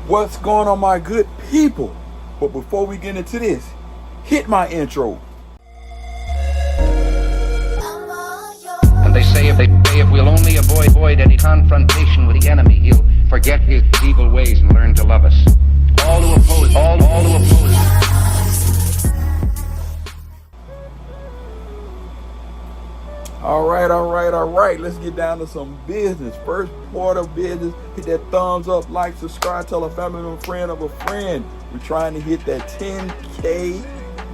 What's going on, my good people? But before we get into this, hit my intro. And they say if we'll only avoid any confrontation with the enemy, he'll forget his evil ways and learn to love us. All to oppose, all to oppose. All right. Let's get down to some business. First order of business, hit that thumbs up, like, subscribe, tell a family member, friend of a friend. We're trying to hit that 10K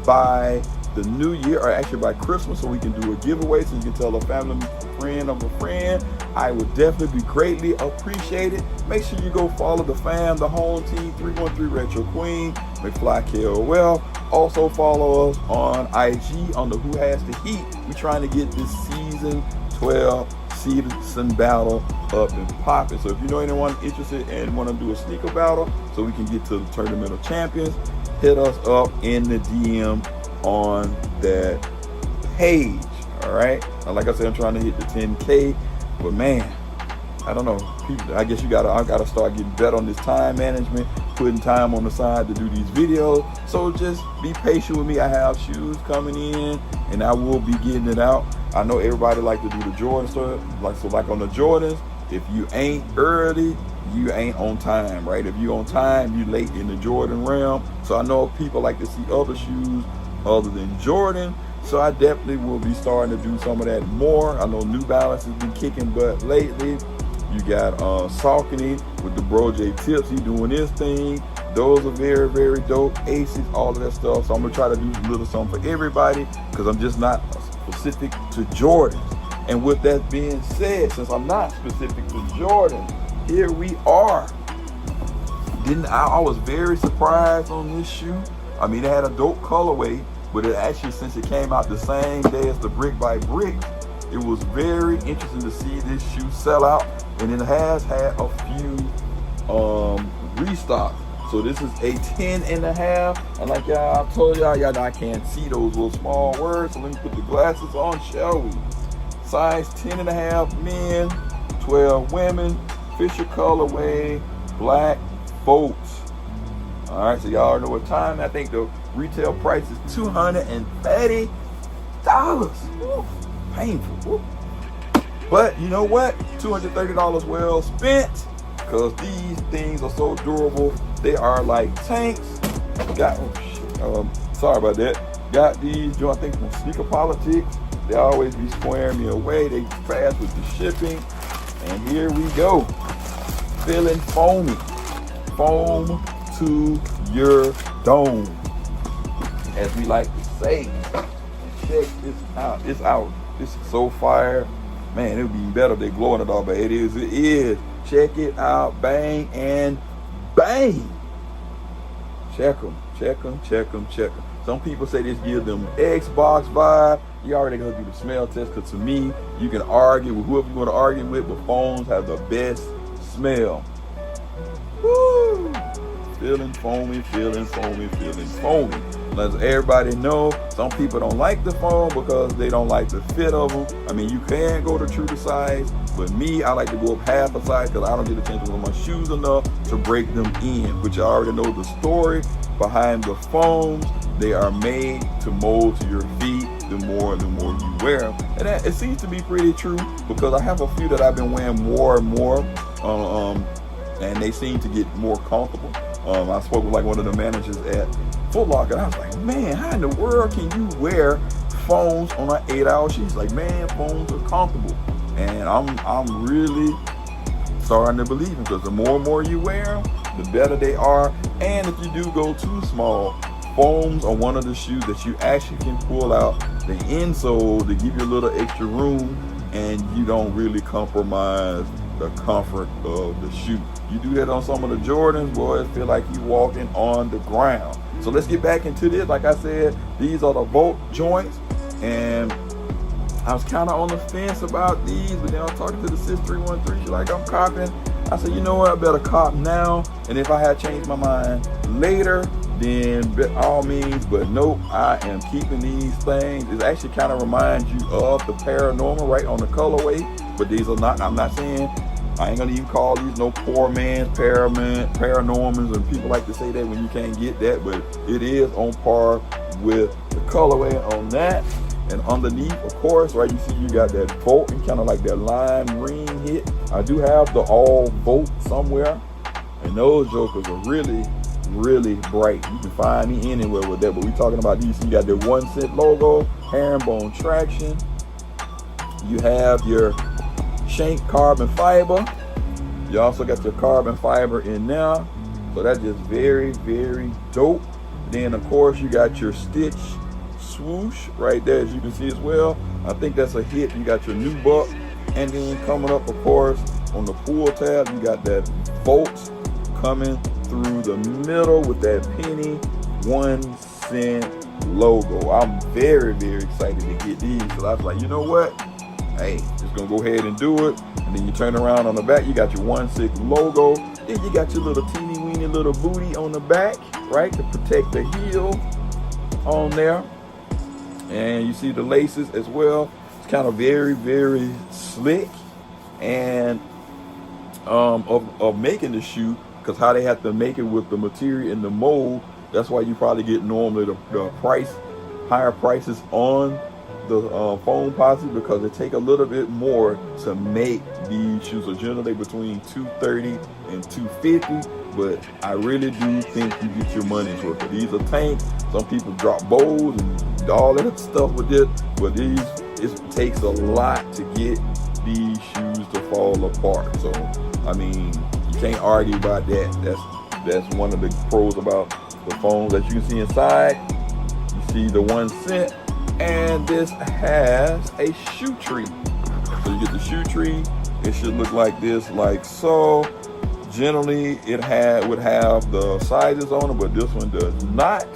by the new year, or actually by Christmas, so we can do a giveaway, so you can tell a family friend of a friend. I would definitely be greatly appreciated. Make sure you go follow the fam, the home team, 313 Retro Queen, McFlyKOF. Also follow us on IG on the Who Has the Heat. We're trying to get this season 12 season battle up and popping. So if you know anyone interested and want to do a sneaker battle so we can get to the Tournament of Champions, hit us up in the DM on that page. All right, like I said, I'm trying to hit the 10K, but man, I don't know, people, I guess I gotta start getting better on this time management, putting time on the side to do these videos. So just be patient with me. I have shoes coming in and I will be getting it out. I know everybody like to do the Jordan stuff, like on the Jordans, if you ain't early, you ain't on time, right? If you on time, you late in the Jordan realm. So I know people like to see other shoes other than Jordan, so I definitely will be starting to do some of that more. I know New Balance has been kicking butt lately. You got Saucony with the Bro J Tips, he doing his thing. Those are very, very dope. Aces, all of that stuff. So I'm gonna try to do a little something for everybody, because I'm just not specific to Jordan. And with that being said, since I'm not specific to Jordan, here we are. I was very surprised on this shoe. I mean, it had a dope colorway, but it actually, since it came out the same day as the Brick by Brick, it was very interesting to see this shoe sell out, and it has had a few restocks. So this is a 10.5, and like I told y'all know I can't see those little small words, so let me put the glasses on, shall we? Size 10.5 men, 12 women, Fisher colorway, black bolts. All right, so y'all know what time. I think the retail price is $230. Woo, painful. Woo. But you know what? $230 well spent, because these things are so durable. They are like tanks. Sorry about that. Got these, I think, from Sneaker Politics. They always be squaring me away. They fast with the shipping. And here we go. Feeling foamy. Foam to your dome, as we like to say. Check this out. It's out. This is so fire. Man, it would be better if they glow in it all, but it is. Check it out. Bang and bang. Check them. Some people say this gives them Xbox vibe. You already gotta do the smell test, because to me, you can argue with whoever you want to argue with, but phones have the best smell. Woo! Feeling foamy. As everybody know, some people don't like the foam because they don't like the fit of them. I mean, you can go to true to size, but me, I like to go up half a size because I don't get a chance to wear my shoes enough to break them in. But you already know the story behind the foams. They are made to mold to your feet. The more you wear them, and it seems to be pretty true, because I have a few that I've been wearing more and more, and they seem to get more comfortable. I spoke with like one of the managers at Foot Locker, and I was like, man, how in the world can you wear foams on an 8-hour shift? She's like, man, foams are comfortable, and I'm really starting to believe it, because the more and more you wear them, the better they are. And if you do go too small, foams are one of the shoes that you actually can pull out the insole to give you a little extra room, and you don't really compromise the comfort of the shoe. You do that on some of the Jordans, boy, it feel like you walking on the ground. So let's get back into this. Like I said, these are the Volt joints, and I was kind of on the fence about these, but then I was talking to the sis 313. She's like, I'm copping. I said, you know what, I better cop now, and if I had changed my mind later, then by all means. But nope, I am keeping these things. It actually kind of reminds you of the Paranormal, right, on the colorway, but these are not, I'm not saying I ain't gonna even call these no poor man's paranormals, and people like to say that when you can't get that, but it is on par with the colorway on that. And underneath, of course, right, you see you got that bolt and kind of like that lime ring hit. I do have the all bolt somewhere, and those jokers are really, really bright. You can find me anywhere with that, but we talking about these. You got the 1 cent logo, herringbone traction. You have your shank carbon fiber. You also got your carbon fiber in there, so that's just very, very dope. Then of course you got your stitch swoosh right there, as you can see as well. I think that's a hit. You got your new buck, and then coming up, of course, on the pull tab, you got that bolt coming through the middle with that penny 1 cent logo. I'm very, very excited to get these, because I was like, you know what? Hey, just gonna go ahead and do it. And then you turn around on the back, you got your 1 cent logo. Then you got your little teeny weeny little booty on the back, right, to protect the heel on there. And you see the laces as well. It's kind of very, very slick, and of making the shoe, because how they have to make it with the material and the mold. That's why you probably get normally the higher prices on the Foamposite, because it take a little bit more to make these shoes. So generally between $230 and $250, but I really do think you get your money's worth. These are tanks. Some people drop bowls and all that stuff with it, but these, it takes a lot to get these shoes to fall apart. So I mean, you can't argue about that. That's one of the pros about the foams that you can see inside. You see the 1 cent. And this has a shoe tree. So you get the shoe tree. It should look like this, like so. Generally, it would have the sizes on it, but this one does not.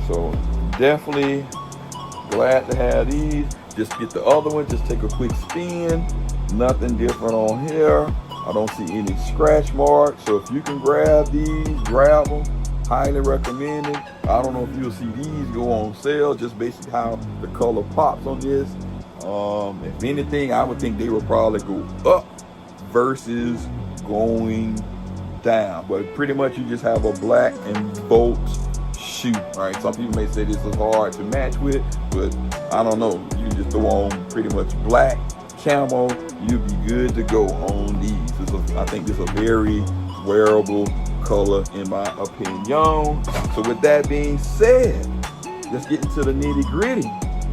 So definitely glad to have these. Just get the other one. Just take a quick spin. Nothing different on here. I don't see any scratch marks. So if you can grab these, grab them. Highly recommended. I don't know if you'll see these go on sale, just basically how the color pops on this. If anything, I would think they would probably go up versus going down. But pretty much you just have a black and bolt shoe. All right, some people may say this is hard to match with, but I don't know. You can just throw on pretty much black camo. You'll be good to go on these. I think this is a very wearable color in my opinion. So with that being said, let's get into the nitty gritty.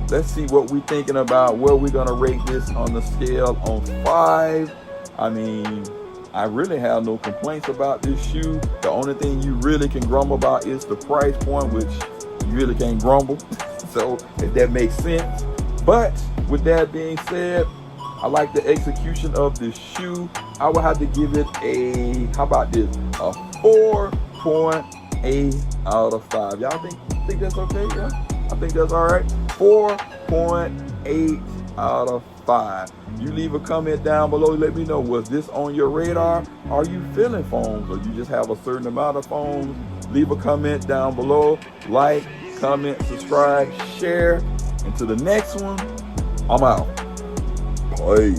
Let's see what we're thinking about, where we're gonna rate this on the scale on 5. I mean, I really have no complaints about this shoe. The only thing you really can grumble about is the price point, which you really can't grumble. So if that makes sense. But with that being said, I like the execution of this shoe. I would have to give it a, how about this, a 4.8 out of 5. Y'all think that's okay? Yeah, I think that's all right. 4.8 out of 5. You leave a comment down below. Let me know, was this on your radar? Are you feeling foams, or you just have a certain amount of foams? Leave a comment down below. Like, comment, subscribe, share. Until the next one, I'm out. Peace.